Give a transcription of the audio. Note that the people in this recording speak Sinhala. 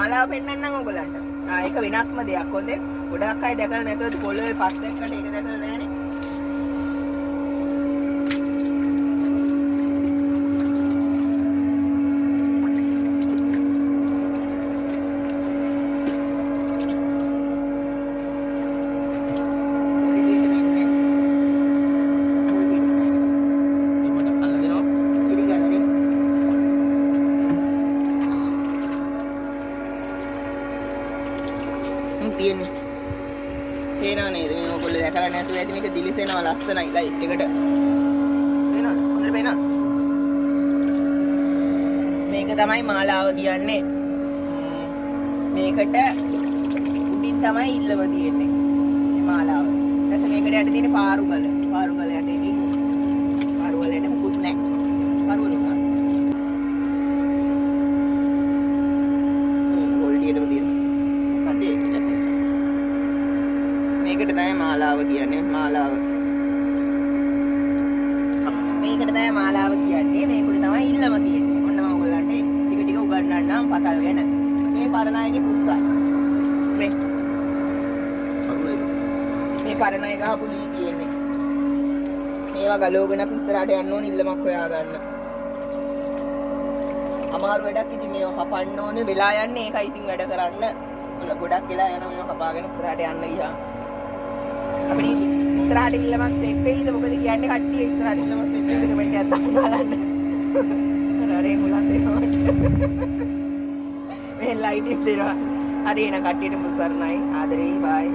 මාලාව පෙන්වන්නම් ඔයගලන්ට. ඒක වෙනස්ම දෙයක්. හොඳේ. ගොඩක් අය දැකලා නැතුවද පොළොවේ පස් දැක්කට ඒක දැකලා නැහනේ. තියෙන්නේ. පේනව නේද? මේ ඔයගොල්ලෝ දැකලා නැතුව ඇති මේක දිලිසෙනවා ලස්සනයි ලයිට් එකට. පේනවද? හොඳට පේනවද? මේක තමයි මාලාව කියන්නේ. මේකට උඩින් තමයි ඉල්ලව තියෙන්නේ. මේ මාලාව. ඊට මේකට යට තියෙන පාරුගල. පාරුගල යට ඉන්නේ. පාරුගල යට මුකුත් නැහැ. පාරුගල උනා. ගෝල්ඩියටම තියෙන. කඩේ මේකට තමයි මාලාව කියන්නේ. මාලාව මේකට තමයි මාලාව කියන්නේ. මේකට තමයි ඉල්ලම තියෙන්නේ. ඔන්න මම ඔයගොල්ලන්ට ටික ටික උගන්වන්නම් පතල් ගැන. මේ පරණායගේ පුස්සා මේ පරණාය ගහපු ලී තියෙන්නේ. මේවා ගලවගෙන අපි ඉස්සරහට යන්න ඕනේ ඉල්ලමක් හොයාගන්න. අමාරු වැඩක්. ඉතින් මේවා කපන්න ඕනේ. වෙලා යන්නේ ඒකයි ඉතින් වැඩ කරන්න. ගොඩක් වෙලා යනවා මේවා කපාගෙන ඉස්සරහට යන්න ගියා. අපිට ඉස්සරහට ඉල්ලමක් සෙට් වෙයිද? මොකද කියන්නේ කට්ටිය ඉස්සරහට ඉල්ලමක් සෙට් වෙයිද කමෙන්ට් එකක් දාන්න බලන්න. හරි මුලන් දෙනවා. මේ ලයිට් එක දෙනවා. හරි එන කට්ටියට මුසරණයි. ආදරේ බයි.